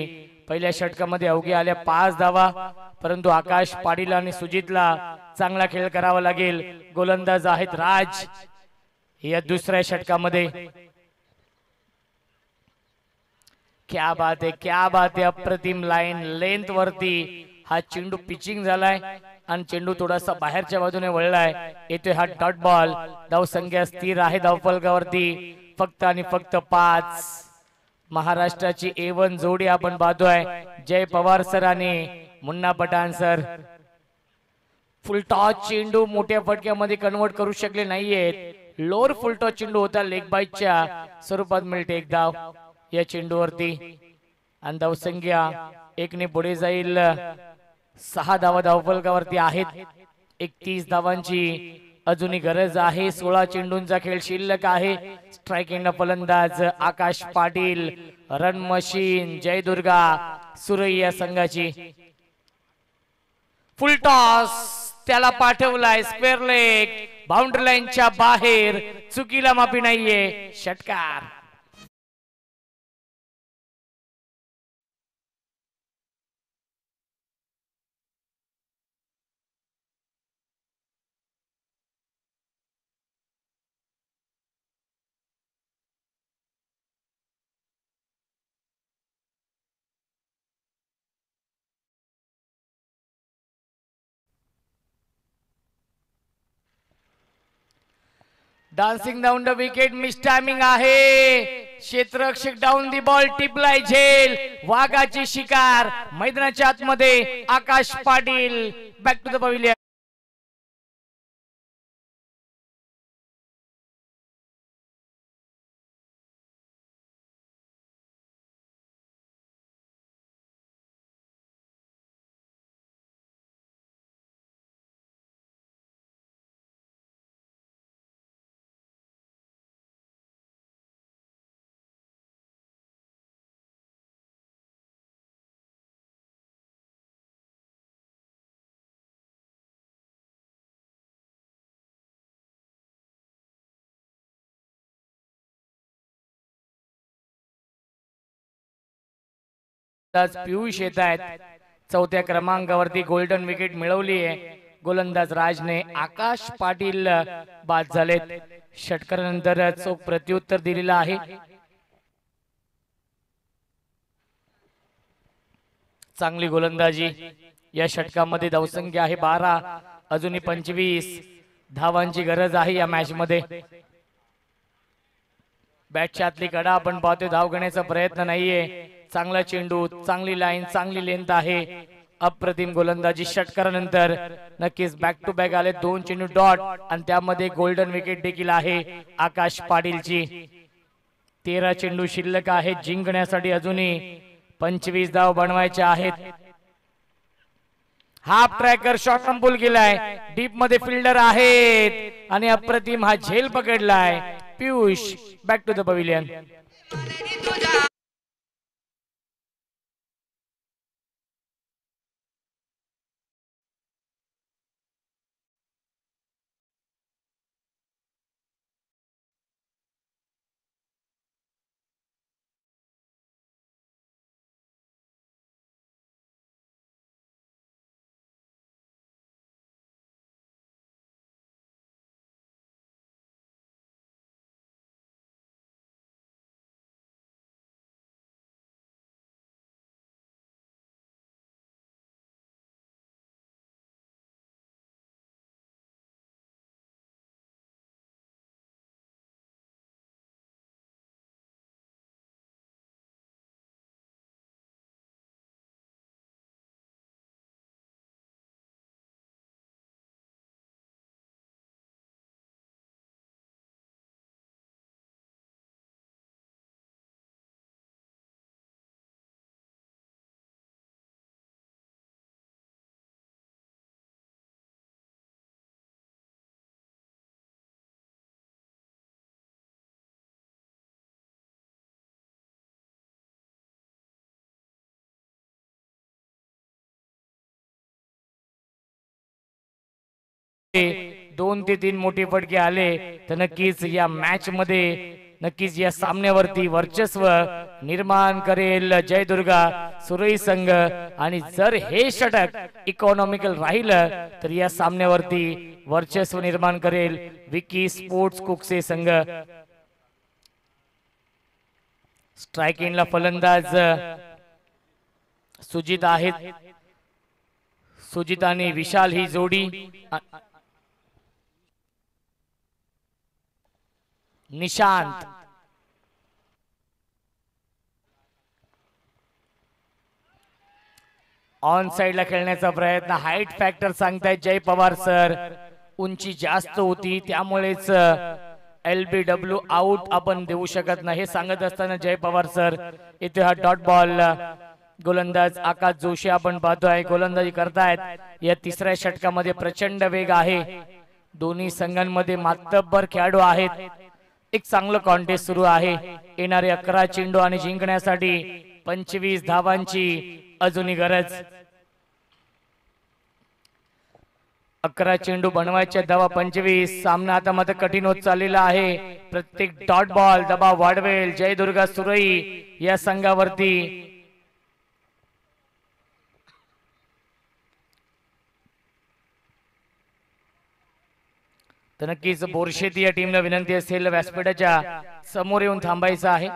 पहिल्या षटकामध्ये अवघ्या आल्या 5 धावा. परंतु आकाश पाटील आणि सुजितला चांगला खेळ करावा लागेल. गोलंदाज आहेत राज या दुसऱ्या षटकामध्ये. क्या बात है, क्या बात है. अप्रतिम लाईन लेंथ वरती हा चेंडू पिचिंग झालाय आणि चेंडू थोडासा बाहेरच्या बाजूने वळलाय. येतोय हा डॉट बॉल. धावसंख्या स्थिर आहे धावफलकावरती फक्त आणि फक्त 5. महाराष्ट्राची A1 जोडी आपण पाहतोय. जय पवार सर आणि Munna Pathan sir. Full toss चेंडू मोठ्या फटक्यामध्ये कन्वर्ट करू शकले नाहीयेत. लोअर फुल टॉस चेंडू होता. लेग बाईटच्या स्वरूपात मिळते एक धाव या चेंडूवरती. आणि धावसंख्या 1 ने पुढे जाईल. 6 धावा धावफलकावरती आहेत. 31 धावांची अजूनही गरज आहे. 16 चेंडूंचा खेळ शिल्लक आहे. स्ट्राइक एंड फलंदाज आकाश पाटील. रन मशीन जयदुर्गा सुरैया संघाची. फुल टॉस त्याला पाठवलाय. स्क्वेअर लेग बाउंड्री लाईनच्या बाहेर. चुकीला माफी नाहीये. षटकार. Dancing down the wicket. Miss timing आहे. क्षेत्ररक्षक डाऊन दी बॉल. टिपलाय झेल. वाघाची शिकार. मैदानाच्या आतमध्ये Akash Patil. Back to the pavilion. Piyush येत आहेत. 4थ्या क्रमांकावरती गोल्डन विकेट मिळवली आहे. गोलंदाज राजने. आकाश पाटील बाद झालेत. षटकारानंतर चोख प्रत्युत्तर दिलेला आहे. चांगली गोलंदाजी. या षटकामध्ये धावसंख्या आहे 12. अजूनही 25 धावांची गरज आहे या मॅच मध्ये. बॅटच्या आतली कडा आपण पाहतोय. धाव घेण्याचा प्रयत्न नाहीये. चांगला चेंडू, चांगली लाईन, चांगली लेंथ आहे. अप्रतिम गोलंदाजी. षटकारानंतर नक्कीच बॅक टू बॅक आले 2 चेंडू डॉट आणि त्यामध्ये गोल्डन विकेट देखील आहे आकाश पाटीलची. 13 चेंडू शिल्लक आहेत, जिंकण्यासाठी अजूनही 25 धाव बनवायचे आहेत. हाफ ट्रॅकर शॉर्ट पूल केलाय, डीप मध्ये फिल्डर आहेत आणि अप्रतिम हा झेल पकडलाय. Piyush back to the pavilion. दोन ते तीन मोठे फटके आले तर नक्कीच या मॅच मध्ये, नक्कीच या सामन्यावरती वर्चस्व निर्माण करेल जयदुर्गा सुरई संघ. आणि जर हे षटक इकॉनॉमिकल राहिलं तर या सामन्यावरती वर्चस्व निर्माण करेल विकी स्पोर्ट्स कुकसे संघ. स्ट्रायकिंगला फलंदाज सुजित आहेत. सुजित आणि विशाल ही जोडी. निशांत ऑन साइडला खेळण्याचा प्रयत्न. हाईट फॅक्टर सांगतायत जय पवार सर, उंची जास्त होती त्यामुळेच LBW आउट आपण देऊ शकत नाही हे सांगत असताना जय पवार सर इथे हा डॉट बॉल. गोलंदाज आकाश जोशी आपण पाहतोय गोलंदाजी करतायत. या तिसऱ्या षटकामध्ये प्रचंड वेग आहे, दोन्ही संघांमध्ये मातब्बर खेळाडू आहेत. एक चांगलं कॉन्टेस्ट सुरू आहे. येणारे 11 चेंडू आणि जिंकण्यासाठी 25 धावांची अजूनही गरज. 11 चेंडू बनवायच्या धावा 25. सामना आता मात्र कठीण होत चाललेला आहे. प्रत्येक डॉट बॉल दबाव वाढवेल जयदुर्गा सुरई या संघावरती. तर नक्कीच बोरशेती या टीमला विनंती असेल व्यासपीठाच्या समोर येऊन थांबायचं आहे.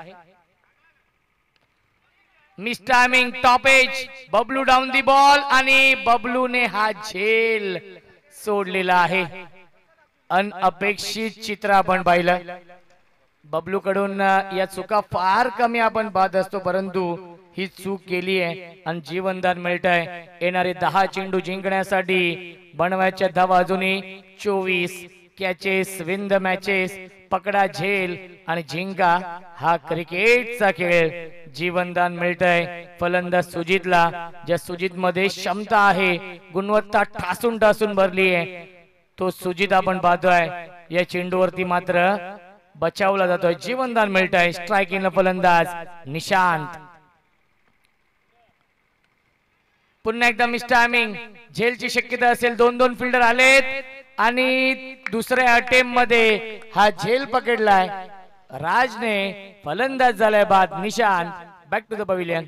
Miss timing top edge, Bablu down the ball आणि बबलूने हा झेल सोडलेला आहे. अनअपेक्षित चित्र आपण पाहिलं. बबलू कडून या चुका फार कमी आपण पाहत असतो, परंतु ही चूक केली आहे आणि जीवनदान मिळत आहे. येणारे 10 चेंडू जिंकण्यासाठी बनवायच्या धावा अजूनही 24. कॅचेस विन द मॅचेस, पकडा झेल आणि जिंका हा क्रिकेटचा खेळ. जीवनदान मिळतंय फलंदाज सुजितला, ज्या सुजित मध्ये क्षमता आहे, गुणवत्ता ठासून ठासून भरली आहे. तो सुजित आपण पाहतोय. या चेंडूवरती मात्र बचावला जातोय. जीवनदान मिळतंय. स्ट्रायकिंगला फलंदाज निशांत. पुन्हा एकदा मिस टायमिंग, झेलची शक्यता असेल. 2-2 फिल्डर आलेत आणि दुसऱ्या अटेम्प्ट मध्ये हा झेल पकडलाय. राजने फलंदाज झालाय बाद. Nishant back to the pavilion.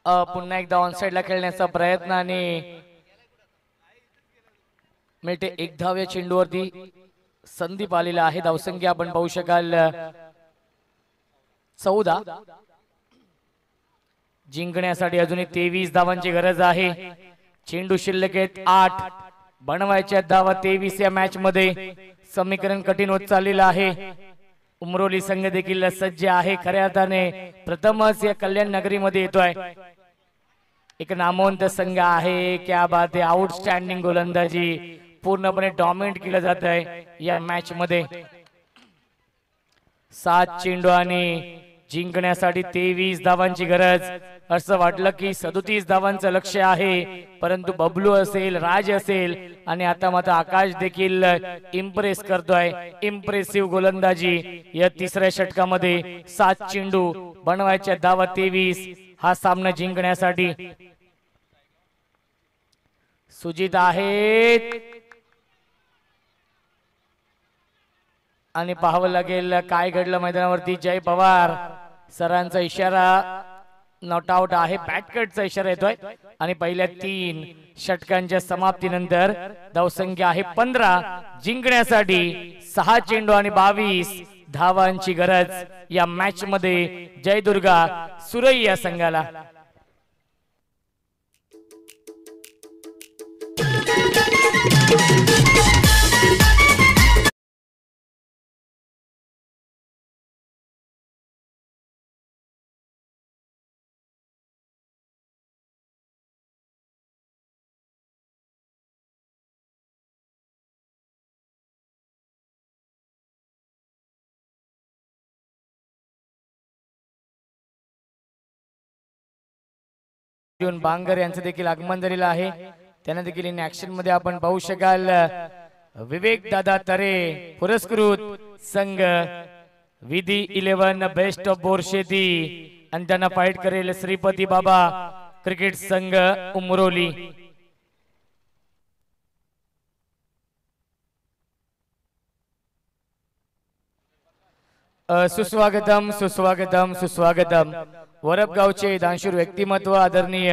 पुन्हा एकदा ऑन साइडला खेळण्याचा प्रयत्न आणि मिळते एक धाव या चेंडूवरती. संदीप आलेला आहे. धावसंख्या आपण पाहू शकाल 14. जिंकण्यासाठी अजूनही 23 धावांची गरज आहे. चेंडू शिल्लक आहेत 8. बनवायच्या धावा 23 या मॅच मध्ये. समीकरण कठीण होत चाललेलं आहे. उमरोली संघ देखील सज्ज आहे. खऱ्या अर्थाने प्रथमच या कल्याण नगरीमध्ये येतोय. एक नामवंत संघ आहे. क्या बात आहे. आउटस्टँडिंग गोलंदाजी पूर्णपणे डॉमिनेट केलं जात आहे या मॅच मध्ये. 7 चेंडू आणि जिंकण्यासाठी 23 धावांची गरज. असं वाटलं की 37 धावांचं लक्ष्य आहे, परंतु बबलू असेल, राज असेल आणि आता मात्र आकाश देखील इम्प्रेस करतोय. इम्प्रेसिव्ह गोलंदाजी या तिसऱ्या षटकामध्ये. 7 चेंडू बनवायच्या धावा 23. हा सामना जिंकण्यासाठी सुजित आहेत आणि पाहावं लागेल काय घडलं मैदानावरती. जय पवार सरांचा इशारा नॉट आउट आहे. बॅटकटचा इशारा येतोय आणि पहिल्या 3 षटकांच्या समाप्तीनंतर धावसंख्या आहे 15. जिंकण्यासाठी 6 चेंडू आणि 22 धावांची गरज या मॅच मध्ये जयदुर्गा सुरई या संघाला. बांगर यांचं देखील आगमन झालेलं आहे. त्यांना देखील इन ऍक्शन मध्ये आपण पाहू शकाल. विवेक दादा तरे पुरस्कृत संघ विधी 11 बेस्ट ऑफ बोरशेती आणि त्यांना फाईट करेल श्रीपती बाबा क्रिकेट संघ उमरोली. सुस्वागतम सुस्वागतम सुस्वागतम. वरपगावचे दानशूर व्यक्तिमत्व आदरणीय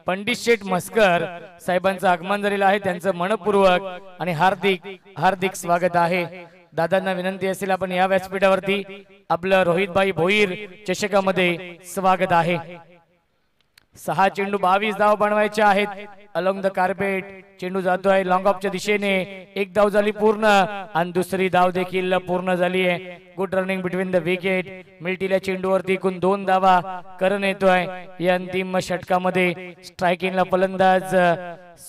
पंडित शेठ मस्कर साहेबांचं आगमन झालेलं आहे. त्यांचं मनपूर्वक आणि हार्दिक हार्दिक स्वागत आहे. दादांना विनंती असेल आपण या व्यासपीठावरती आपलं रोहितभाई भोईर चषकामध्ये स्वागत आहे. 6 चेंडू 22 धाव बनवायचे आहेत. अलॉंग द कार्पेट चेंडू जातोय लॉंग ऑफच्या दिशेने. एक धाव झाली पूर्ण आणि दुसरी धाव देखील पूर्ण झाली आहे. Good running between the wicket. मिल्टील्या चेंडूवरती एकूण 2 धावा करण येतोय. या अंतिम षटकामध्ये स्ट्रायकिंगला फलंदाज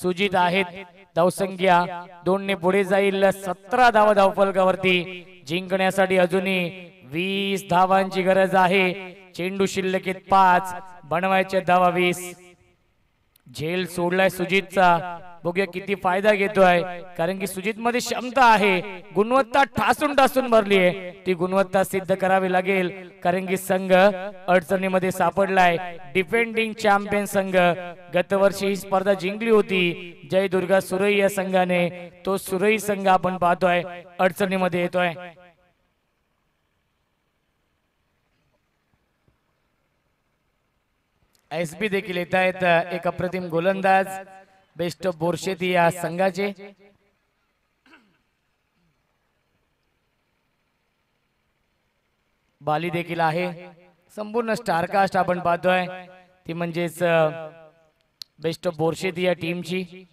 सुजित आहेत. धावसंख्या 2 ने पुढे जाईल. 17 धावा धावफलकावरती. जिंकण्यासाठी अजूनही 20 धावांची गरज आहे. चेंडू शिल्लक 5. बनवायचे धावा 20. झेल सोडलाय सुजितचा. बघूया किती फायदा घेतोय, कारण की सुजित मध्ये क्षमता आहे. गुणवत्ता ठासून ठासून भरली आहे. ती गुणवत्ता सिद्ध करावी लागेल, कारण की संघ अडचणीमध्ये सापडलाय. डिफेंडिंग चॅम्पियन संघ गतवर्षी ही स्पर्धा जिंकली होती जयदुर्गा सुरई या संघाने. तो सुरई संघ आपण पाहतोय अडचणीमध्ये येतोय. एसबी देखील येत आहेत. एक अप्रतिम गोलंदाज बेस्ट ऑफ बोरशेती या संघाचे. बाली देखील आहे. संपूर्ण स्टारकास्ट आपण पाहतोय ती म्हणजेच बेस्ट ऑफ बोरशेती या टीमची.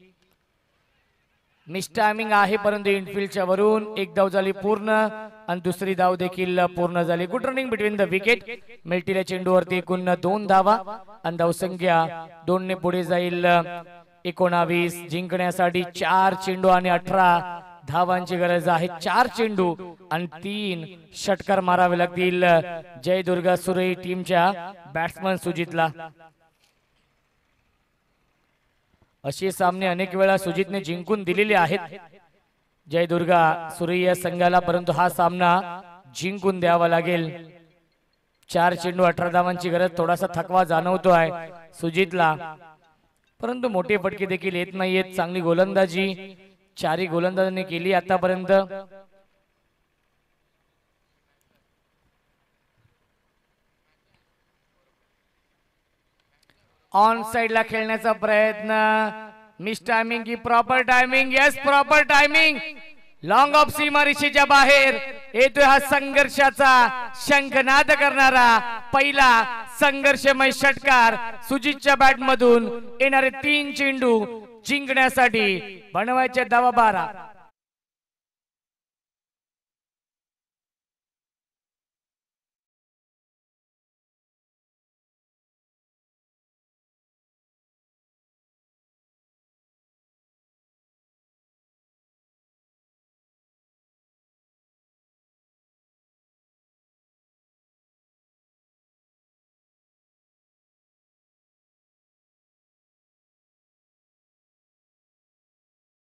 मिस टायमिंग आहे, परंतु इनफिल्डच्या वरून एक धाव झाली पूर्ण आणि दुसरी धाव देखील पूर्ण झाली. Good running between the wicket. मिल्टील्या चेंडूवरती एकूण 2 धावा आणि धावसंख्या 2 ने पुढे जाईल 19. जिंकण्यासाठी 4 चेंडू आणि 18 धावांची गरज आहे. 4 चेंडू आणि 3 षटकार मारावे लागतील जयदुर्गा सुरई टीमच्या बॅट्समन सुजितला. असे सामने अनेक वेळा सुजितने जिंकून दिलेले आहेत जयदुर्गा सुरई या संघाला, परंतु हा सामना जिंकून द्यावा लागेल. 4 चेंडू 18 धावांची गरज. थोडासा थकवा जाणवतोय सुजितला, परंतु मोठे फटके देखील येत नाहीयेत. चांगली गोलंदाजी 4ही गोलंदाजांनी केली आतापर्यंत. ऑन साइडला खेळण्याचा प्रयत्न. मिस टायमिंग की proper timing. Yes proper timing. Long of सीमारेषेच्या बाहेर येतोय हा संघर्षाचा शंखनाद करणारा पहिला संघर्षमय षटकार. सुजितच्या बॅट मधून येणारे 3 चेंडू जिंकण्यासाठी बनवायचे धावा 12.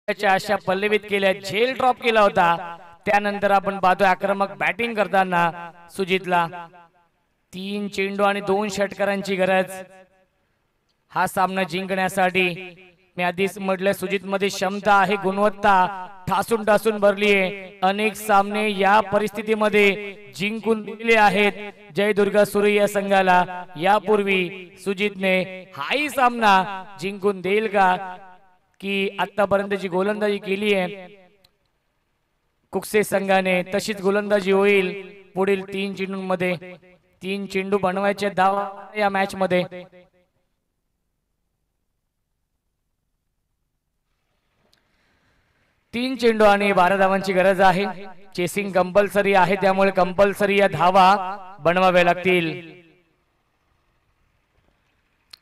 अशा पल्लवित केल्या. झेल ड्रॉप केला होता. त्यानंतर आपण पाहतोय आक्रमक बॅटिंग करताना सुजितला 3 चेंडू आणि 2 षटकारांची गरज हा सामना जिंकण्यासाठी. मी आधीच म्हटलं सुजित मध्ये क्षमता आहे, गुणवत्ता ठासून ठासून भरली आहे. अनेक सामने या परिस्थितीमध्ये जिंकून दिले आहेत जयदुर्गा सुरई या संघाला. यापूर्वी सुजितने हाही सामना जिंकून देईल का की आतापर्यंत जी गोलंदाजी केली आहे कुकसे संघाने तशीच गोलंदाजी होईल पुढील 3 चेंडूंमध्ये. 3 चेंडू बनवायचे धावा या मॅच मध्ये. तीन चेंडू आणि 12 धावांची गरज आहे. चेसिंग कंपल्सरी आहे त्यामुळे कंपल्सरी या धावा बनवाव्या लागतील.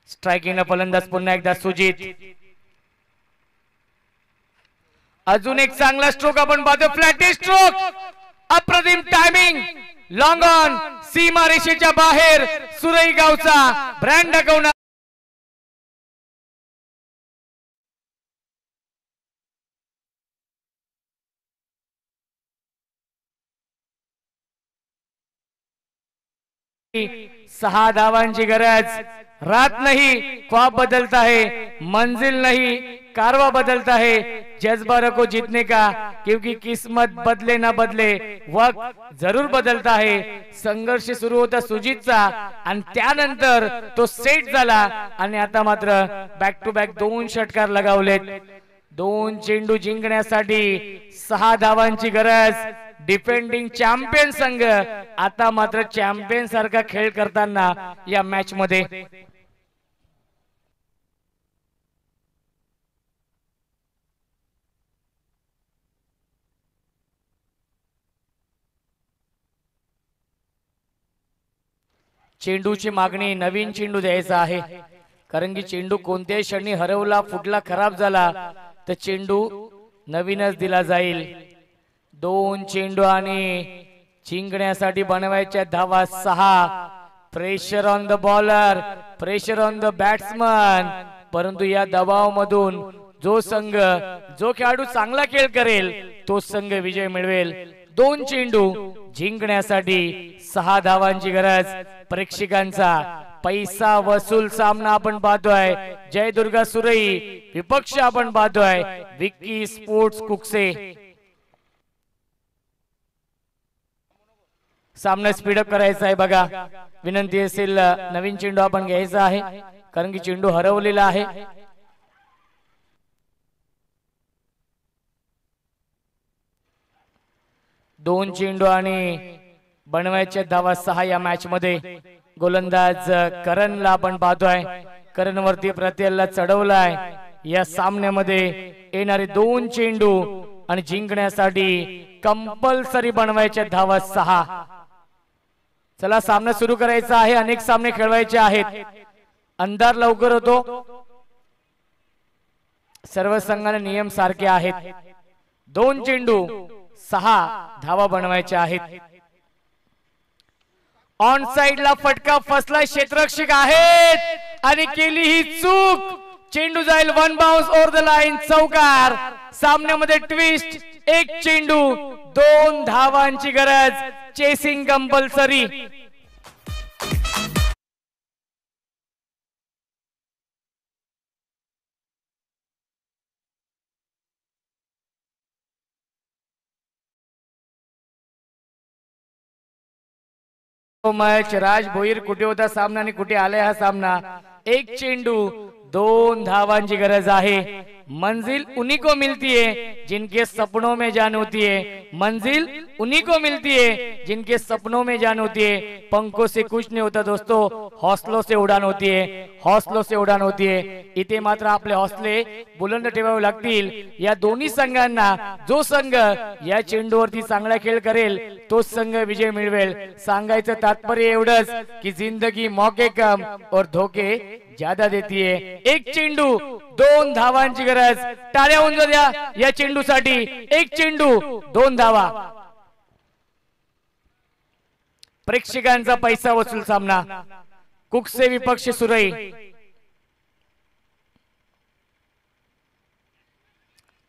स्ट्रायकिंगला फलंदाज पुन्हा एकदा सुजित. अजून एक चांगला स्ट्रोक आपण पाहतो. Flat stroke. अप्रतिम टायमिंग. लॉंग ऑन सीमारेषेच्या बाहेर सुरई गावचा ब्रँड दाखवणार. सहा धावांची गरज. रात नहीं ख्वाब बदलता है, मंजिल नहीं कारवा बदलता है. जज्बा रखो जीतने का क्योंकि किस्मत बदले ना बदले वक्त जरूर बदलता है. संघर्ष सुरू होता सुजितचा आणि त्यानंतर तो सेट झाला आणि आता मात्र बॅक टू बॅक 2 षटकार लगावलेत. 2 चेंडू जिंकण्यासाठी 6 धावांची गरज. डिफेंडिंग चॅम्पियन संघ आता मात्र चॅम्पियन सारखा खेळ करताना या मॅच मध्ये. चेंडूची मागणी नवीन चेंडू द्यायचा आहे कारण की चेंडू कोणत्याही क्षणी हरवला फुटला खराब झाला तर चेंडू नवीनच दिला जाईल. 2 चेंडू आणि जिंकण्यासाठी बनवायच्या धावा 6. Pressure on the bowler, pressure on the batsman. परंतु या दबावामधून जो संघ जो खेळाडू चांगला खेळ करेल तो संघ विजय मिळवेल. 2 चेंडू जिंकण्यासाठी 6 धावांची गरज. प्रेक्षकांचा पैसा वसूल सामना आपण पाहतोय. जयदुर्गा सुरई विपक्ष आपण पाहतोय विक्की स्पोर्ट्स कुकसे. सामना स्पीडअप करायचा आहे बघा. विनंती असेल नवीन चेंडू आपण घ्यायचा आहे कारण की चेंडू हरवलेला आहे. दोन चेंडू आणि बनवायच्या धावा 6 या मॅच मध्ये. गोलंदाज करणला आपण पाहतोय. करण वरती प्रत्येला चढवलाय. या सामन्यामध्ये येणारे 2 चेंडू आणि जिंकण्यासाठी कंपल्सरी बनवायच्या धावा 6. चला सामना सुरू करायचा आहे. अनेक सामने खेळवायचे आहेत. अंधार लवकर होतो. सर्व संघाने नियम सारखे आहेत. 2 चेंडू 6 धावा बनवायच्या आहेत. ऑन साइड ला फटका फसला. क्षेत्ररक्षक आहेत आणि केली ही चूक. चेंडू जाईल 1 बाउन्स ओव्हर द लाईन. चौकार. सामन्यामध्ये ट्विस्ट. 1 चेंडू 2 धावांची गरज. Chasing compulsory. मच राज भोईर कुठे होता सामना आणि कुठे आलाय हा सामना. एक चेंडू 2 धावांची गरज आहे. मंजिल उन्हीं को मिलती है जिनके सपनों में जान होती है. मंजिल उन्हीं को मिलती है जिनके सपनों में जान होती है. पंखों से कुछ नहीं होता दोस्तों, हौसलों से उडान होती है. हौसलों से उडान होती है. इथे मात्र आपले हौसले बुलंद ठेवावे लागतील. या दोन्ही संघांना जो संघ या चेंडूवरती चांगला खेळ करेल तोच संघ विजय मिळवेल. सांगायचं तात्पर्य एवढंच की जिंदगी मौके कम और धोके ज्यादा देती है. एक चेंडू 2 धावांची गरज. टाळ्या होऊन द्या या चेंडूसाठी. एक चेंडू 2 धावा. प्रेक्षकांचा पैसा वसूल सामना. कुकसे विपक्ष सुरई.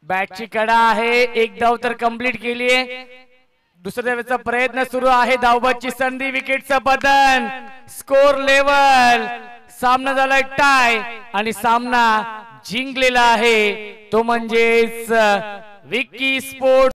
बॅटची कडा आहे. एक धाव तर कंप्लीट केली आहे. दुसऱ्या धावेचा प्रयत्न सुरू आहे. धावबादची संधी. विकेटचं पतन. Score level. सामना झालाय टाय आणि सामना जिंकलेला आहे तो म्हणजेच विकी स्पोर्ट